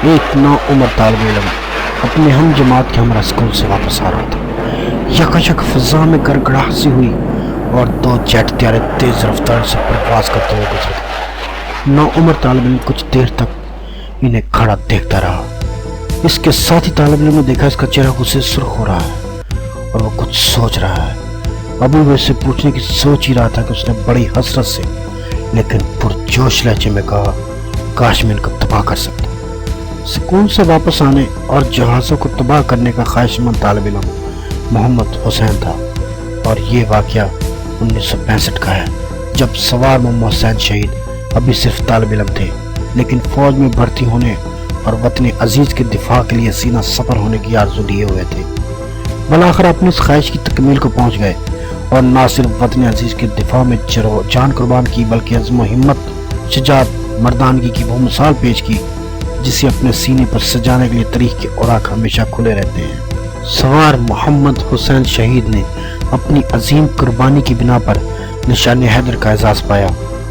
ایک نوعمر طالب علم اپنے ہم جماعت کے ہمراہ اسکول سے واپس آ رہا تھا۔ یکایک فضا میں گڑگڑاہٹ سی ہوئی اور 2 جیٹ طیارے تیز رفتار سے پرواز کرتے ہوئے گزرے۔ نوعمر طالب علم کچھ دیر تک انہیں کھڑا دیکھتا رہا۔ اس کے ساتھی طالب علم نے دیکھا اس کا چہرہ غصے سے سرخ ہو رہا ہے اور وہ کچھ سوچ رہا ہے۔ ابھی وہ اس سے پوچھنے کی سوچ ہی رہا تھا کہ اس نے بڑی حسرت سے لیکن پرجوش لہجے میں کہا، کاش میں ان کو تباہ کر سکتا۔ سکول سے واپس آنے اور جہازوں کو تباہ کرنے کا خواہش مند طالب علم محمد حسین تھا، اور یہ واقعہ 1965 کا ہے، جب سوار محمد حسین شہید ابھی صرف طالب علم تھے، لیکن فوج میں بھرتی ہونے اور وطن عزیز کے دفاع کے لیے سینہ سپر ہونے کی آرزو لیے ہوئے تھے۔ بالآخر اپنی اس خواہش کی تکمیل کو پہنچ گئے اور نہ صرف وطن عزیز کے دفاع میں جان قربان کی، بلکہ عزم و ہمت، شجاعت، مردانگی کی وہ مثال پیش کی جسے اپنے سینے پر سجانے کے لیے تاریخ کے اوراق ہمیشہ کھلے رہتے ہیں۔ سوار محمد حسین شہید نے اپنی عظیم قربانی کی بنا پر نشان حیدر کا اعزاز پایا،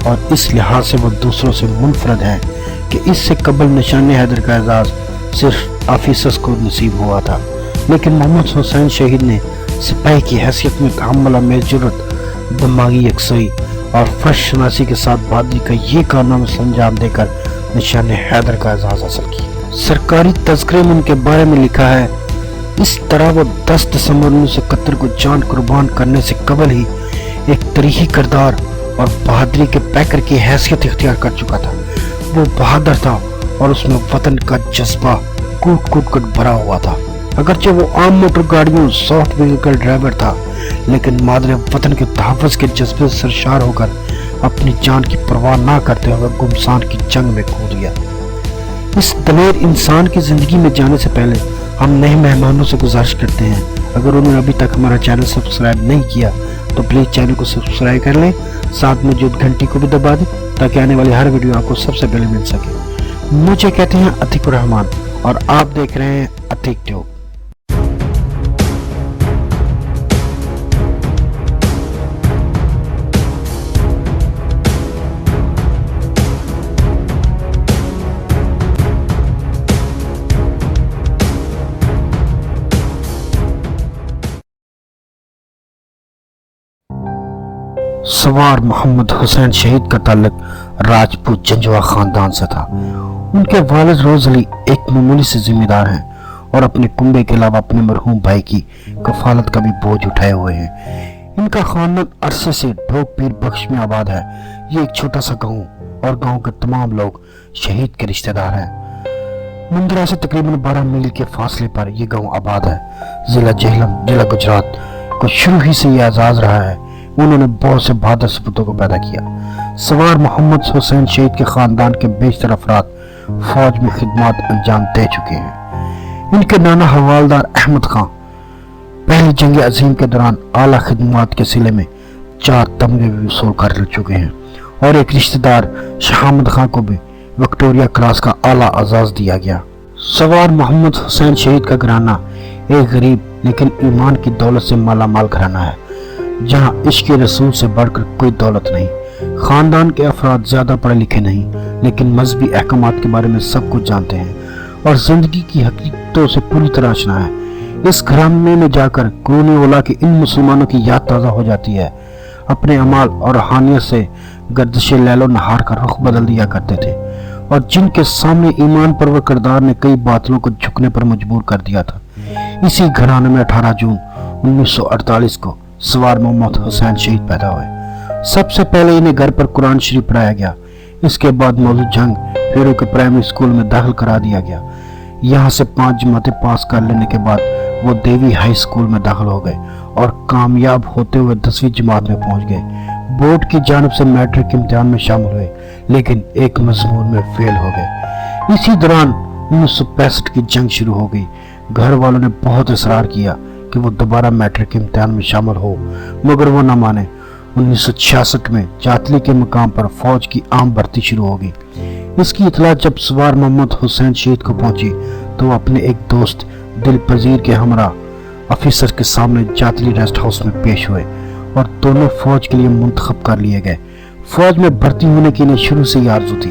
اور اس لحاظ سے وہ دوسروں سے منفرد ہیں کہ اس سے قبل نشان حیدر کا اعزاز صرف آفیسرز کو نصیب ہوا تھا، لیکن محمد حسین شہید نے سپاہی کی حیثیت میں تحمل آمیز جرأت، دماغی یکسوئی اور فرش شناسی کے ساتھ بہادری کا یہ کارنامہ انجام دے کر نشان حیدر کا اعزاز حاصل کیا۔ سرکاری تذکرے میں ان کے بارے میں لکھا ہے، اس طرح وہ 10 دسمبر 1971 کو جان قربان کرنے سے قبل ہی ایک تاریخی کردار اور بہادری کے پیکر کی حیثیت اختیار کر چکا تھا۔ وہ بہادر تھا اور اس میں وطن کا جذبہ کوٹ کوٹ کر بھرا ہوا تھا۔ اگرچہ وہ عام موٹر گاڑیوں سافٹ وہیل کا ڈرائیور تھا، لیکن مادر وطن کے تحفظ کے جذبے سے سرشار ہو کر اپنی جان کی پرواہ نہ کرتے ہوئے گمسان کی جنگ میں کود گیا۔ اس دلیر انسان کی زندگی میں جانے سے پہلے ہم نئے مہمانوں سے گزارش کرتے ہیں، اگر انہوں نے ابھی تک ہمارا چینل سبسکرائب نہیں کیا تو پلیز چینل کو سبسکرائب کر لیں، ساتھ موجود گھنٹی کو بھی دبا دیں تاکہ آنے والی ہر ویڈیو آپ کو سب سے پہلے مل سکے۔ مجھے کہتے ہیں عتیق الرحمان اور آپ دیکھ رہے ہیں عتیق ٹیوب۔ سوار محمد حسین شہید کا تعلق راجپوت جنجوا خاندان سے تھا۔ ان کے والد روز علی ایک معمولی سے ذمہ دار ہیں اور اپنے کنبے کے علاوہ اپنے مرحوم بھائی کی کفالت کا بھی بوجھ اٹھائے ہوئے ہیں۔ ان کا خاندان عرصے سے ڈھوک پیر بخش میں آباد ہے۔ یہ ایک چھوٹا سا گاؤں اور گاؤں کے تمام لوگ شہید کے رشتہ دار ہیں۔ مندرا سے تقریباً 12 میل کے فاصلے پر یہ گاؤں آباد ہے۔ ضلع جہلم، ضلع گجرات کو شروع ہی سے یہ اعزاز رہا ہے۔ انہوں نے بہت سے بہادر سپوتوں کو پیدا کیا۔ سوار محمد حسین شہید کے خاندان کے بیشتر افراد فوج میں خدمات انجام دے چکے ہیں۔ ان کے نانا حوالدار احمد خان پہلی جنگ عظیم کے دوران اعلیٰ خدمات کے سلے میں 4 تمغے بھی وصول کر چکے ہیں، اور ایک رشتہ دار شہامد خان کو بھی وکٹوریا کراس کا اعلیٰ اعزاز دیا گیا۔ سوار محمد حسین شہید کا گھرانہ ایک غریب لیکن ایمان کی دولت سے مالا مال گھرانہ ہے، جہاں عشق رسول سے بڑھ کر کوئی دولت نہیں۔ خاندان کے افراد زیادہ پڑھے لکھے نہیں، لیکن مذہبی احکامات کے بارے میں سب کچھ جانتے ہیں اور زندگی کی حقیقتوں سے پوری طرح آشنا ہے۔ اس گھرانے میں جا کر قرون اولیٰ کے ان مسلمانوں کی یاد تازہ ہو جاتی ہے، اپنے اعمال اور روحانیت سے گردش لیل و نہار کا رخ بدل دیا کرتے تھے، اور جن کے سامنے ایمان پرور کردار نے کئی باطلوں کو جھکنے پر مجبور کر دیا تھا۔ اسی گھرانے میں 18 جون 1948 کو سوار محمد حسین شہید پیدا ہوئے۔ سب سے پہلے انہیں گھر پر قرآن شریف پڑھایا گیا، اس کے بعد موضوع جنگ پھیرو کے پرائمری اسکول میں داخل کرا دیا گیا۔ یہاں سے 5 جماعتیں پاس کر لینے کے بعد وہ دیوی ہائی اسکول میں داخل ہو گئے اور کامیاب ہوتے ہوئے 10ویں جماعت میں پہنچ گئے۔ بورڈ کی جانب سے میٹرک امتحان میں شامل ہوئے، لیکن ایک مضمون میں فیل ہو گئے۔ اسی دوران 1965 کی جنگ شروع ہو گئی۔ گھر والوں نے بہت اصرار کیا کہ وہ دوبارہ میٹرک امتحان میں شامل ہو، مگر وہ نہ مانے۔ 1966 میں جاتلی کے مقام پر فوج کی عام بھرتی شروع ہو گئی۔ اس کی اطلاع جب سوار محمد حسین شہید کو پہنچی تو وہ اپنے ایک دوست دل پذیر کے ہمراہ آفیسر کے سامنے جاتلی ریسٹ ہاؤس میں پیش ہوئے اور دونوں فوج کے لیے منتخب کر لیے گئے۔ فوج میں بھرتی ہونے کی انہیں شروع سے ہی آرزو تھی۔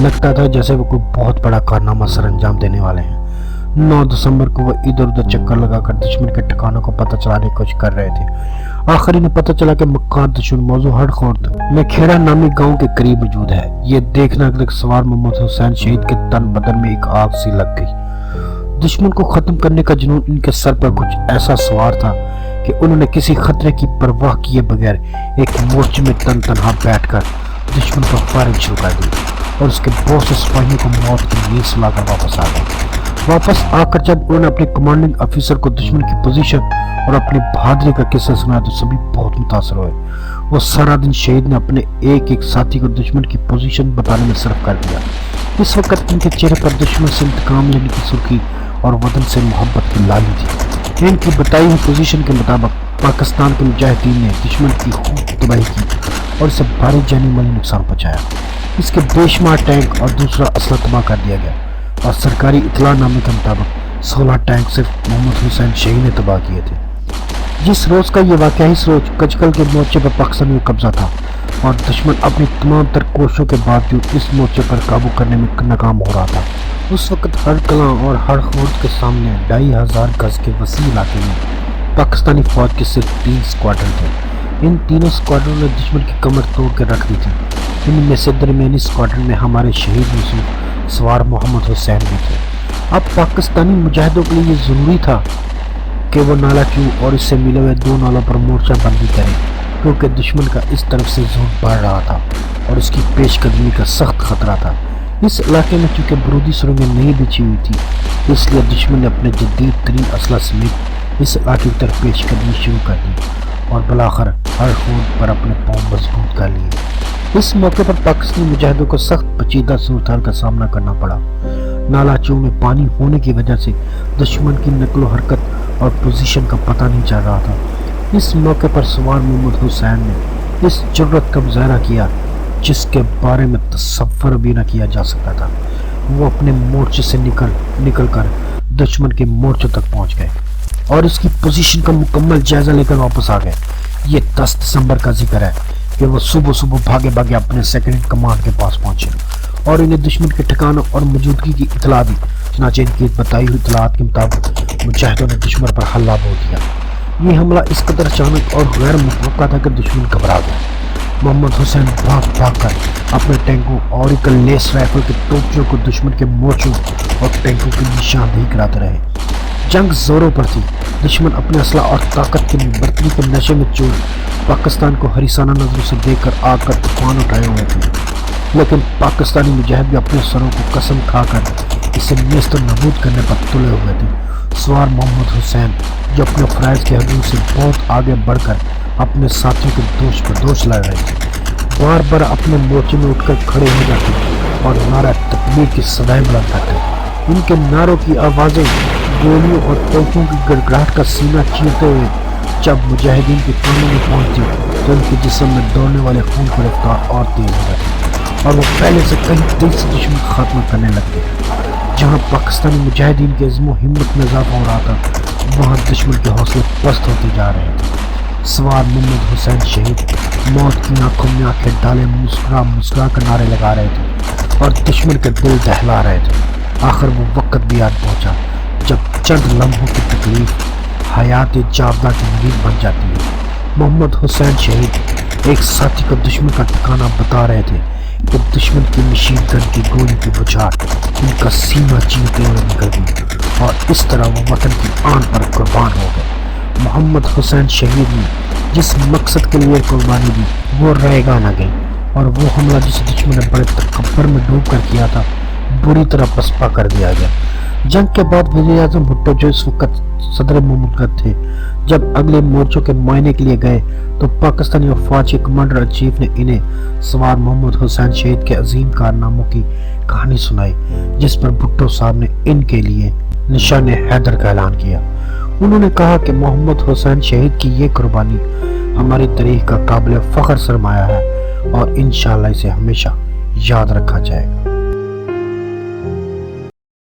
لگتا تھا جیسے وہ کوئی بہت بڑا کارنامہ سر انجام دینے والے ہیں۔ 9 دسمبر کو وہ ادھر ادھر چکر لگا کر دشمن کے ٹھکانوں کو پتہ چلانے کی کوشش کر رہے تھے۔ آخر انہیں پتہ چلا کہ مکان دشمن موضوع ہڑ خورد میں کھیڑا نامی گاؤں کے قریب موجود ہے۔ یہ دیکھنا کہ سوار محمد حسین شہید کے تن بدن میں ایک آگ سی لگ گئی۔ دشمن کو ختم کرنے کا جنون ان کے سر پر کچھ ایسا سوار تھا کہ انہوں نے کسی خطرے کی پرواہ کیے بغیر ایک مورچے میں تن تنہا بیٹھ کر دشمن پر فائرنگ شروع کر دی اور اس کے بہت سے سپاہیوں کو موت کی نیند سلا کر واپس آ گئے۔ واپس آ کر جب انہوں نے اپنے کمانڈنگ افیسر کو دشمن کی پوزیشن اور اپنی بہادری کا قصہ سنایا تو سبھی بہت متاثر ہوئے۔ وہ سارا دن شہید نے اپنے ایک ایک ساتھی کو دشمن کی پوزیشن بتانے میں صرف کر دیا۔ اس وقت ان کے چہرے پر دشمن سے انتقام لینے کی سرخی اور وطن سے محبت کی لالی تھی۔ ان کی بتائی ہوئی پوزیشن کے مطابق پاکستان کے مجاہدین نے دشمن کی خوب تباہی کی اور اسے بھاری جانی مالی نقصان پہنچایا۔ اس کے بے شمار ٹینک اور دوسرا اسلحہ تباہ کر دیا گیا اور سرکاری اطلاع نامے کے مطابق 16 ٹینک صرف محمد حسین شہید نے تباہ کیے تھے۔ جس روز کا یہ واقعہ اس روز کچکل کے مورچے پر پاکستان میں قبضہ تھا اور دشمن اپنی تمام تر کوششوں کے باوجود اس مورچے پر قابو کرنے میں ناکام ہو رہا تھا۔ اس وقت ہر کلاں اور ہر خورد کے سامنے 2500 گز کے وسیع علاقے میں پاکستانی فوج کے صرف 3 اسکواڈرن تھے۔ ان تینوں اسکواڈرن نے دشمن کی کمر توڑ کے رکھ دی تھی۔ ان میں سے درمیانی اسکواڈرن میں ہمارے شہید یوسف سوار محمد حسین بھی تھے۔ اب پاکستانی مجاہدوں کے لیے یہ ضروری تھا کہ وہ نالا چو اور اس سے ملے ہوئے 2 نالوں پر مورچہ بندی کریں، کیونکہ دشمن کا اس طرف سے زور بڑھ رہا تھا اور اس کی پیش قدمی کا سخت خطرہ تھا۔ اس علاقے میں چونکہ برودی سرنگیں نہیں بچھی ہوئی تھی، اس لیے دشمن نے اپنے جدید ترین اسلحہ سمیت اس علاقے کی طرف پیش قدمی شروع کر دی اور بالآخر ہر خود پر اپنے پاؤں مضبوط کر لیے۔ اس موقع پر پاکستانی مجاہدوں کو سخت پیچیدہ صورتحال کا سامنا کرنا پڑا۔ نالا چو میں پانی ہونے کی وجہ سے دشمن کی نقل و حرکت اور پوزیشن کا پتہ نہیں چل رہا تھا۔ اس موقع پر سوار محمد حسین نے اس جرأت کا مظاہرہ کیا جس کے بارے میں تصور بھی نہ کیا جا سکتا تھا۔ وہ اپنے مورچے سے نکل کر دشمن کے مورچے تک پہنچ گئے اور اس کی پوزیشن کا مکمل جائزہ لے کر واپس آ گئے۔ یہ 10 دسمبر کا ذکر ہے کہ وہ صبح بھاگے اپنے سیکنڈ کمانڈ کے پاس پہنچے اور انہیں دشمن کے ٹھکانوں اور موجودگی کی اطلاع دی۔ چنانچہ ان کی بتائی ہوئی اطلاعات کے مطابق مجاہدوں نے دشمن پر حملہ بول دیا۔ یہ حملہ اس قدر اچانک اور غیر متوقع تھا کہ دشمن گھبرا گیا۔ محمد حسین بھاگ کر اپنے ٹینکوں اور ایک لیس رائفل کے توپچوں کو دشمن کے مورچوں اور ٹینکوں کی نشاندہی کراتے رہے۔ جنگ زوروں پر تھی۔ دشمن اپنے اسلحہ اور طاقت کی برتری کے نشے میں چور پاکستان کو حریصانہ نظروں سے دیکھ کر آگ کا طوفان اٹھائے ہوئے تھے، لیکن پاکستانی مجاہد بھی اپنے سروں کو قسم کھا کر اسے نیست و نابود کرنے پر تلے ہوئے تھے۔ سوار محمد حسین جو اپنے فرائض کی حدود سے بہت آگے بڑھ کر اپنے ساتھیوں کے دوش پر دوش لڑ رہے تھے، بار بار اپنے مورچے میں اٹھ کر کھڑے ہو جاتے اور نعرہ تکبیر کی صدائیں بلند کرتے۔ ان کے نعروں کی آوازیں گولیوں اور توپوں کی گڑگڑاہٹ کا سینہ چیرتے ہوئے جب مجاہدین کے کانوں میں پہنچتی تو ان کے جسم میں دوڑنے والے خون کی رفتار اور تیز ہو جاتی اور وہ پہلے سے کہیں تیز سے دشمن کا خاتمہ کرنے لگتے۔ جہاں پاکستانی مجاہدین کے عزم و ہمت میں اضافہ ہو رہا تھا، وہاں دشمن کے حوصلے پست ہوتے جا رہے تھے۔ سوار محمد حسین شہید موت کی آنکھوں میں آنکھیں ڈالے مسکرا کر نعرے لگا رہے تھے اور دشمن کے دل دہلا رہے تھے۔ آخر وہ وقت بھی آن پہنچا جب چند لمحوں کی تکلیف حیات جاوداں کی نوید بن جاتی ہے۔ محمد حسین شہید ایک ساتھی کو دشمن کا ٹھکانہ بتا رہے تھے کہ دشمن کی مشین گن کی گولی کی بچھاڑ ان کا سینہ چیرتے ہوئے نکل گئی اور اس طرح وہ وطن کی آن پر قربان ہو گئے۔ محمد حسین شہید نے جس مقصد کے لیے قربانی دی وہ رہے گا نہ گئی اور وہ حملہ جسے دشمن نے بڑے تکبر میں ڈوب کر کیا تھا بری طرح پسپا کر دیا گیا۔ جنگ کے بعد وزیر اعظم بھٹو جو اس وقت صدر مملکت تھے، جب اگلے مورچوں کے معائنے کے لیے گئے تو پاکستانی افواج کے کمانڈر ان چیف نے انہیں سوار محمد حسین شہید کے عظیم کارناموں کی کہانی سنائی، جس پر بھٹو صاحب نے ان کے لیے نشان حیدر کا اعلان کیا۔ انہوں نے کہا کہ محمد حسین شہید کی یہ قربانی ہماری تاریخ کا قابل فخر سرمایہ ہے اور انشاءاللہ اسے ہمیشہ یاد رکھا جائے گا۔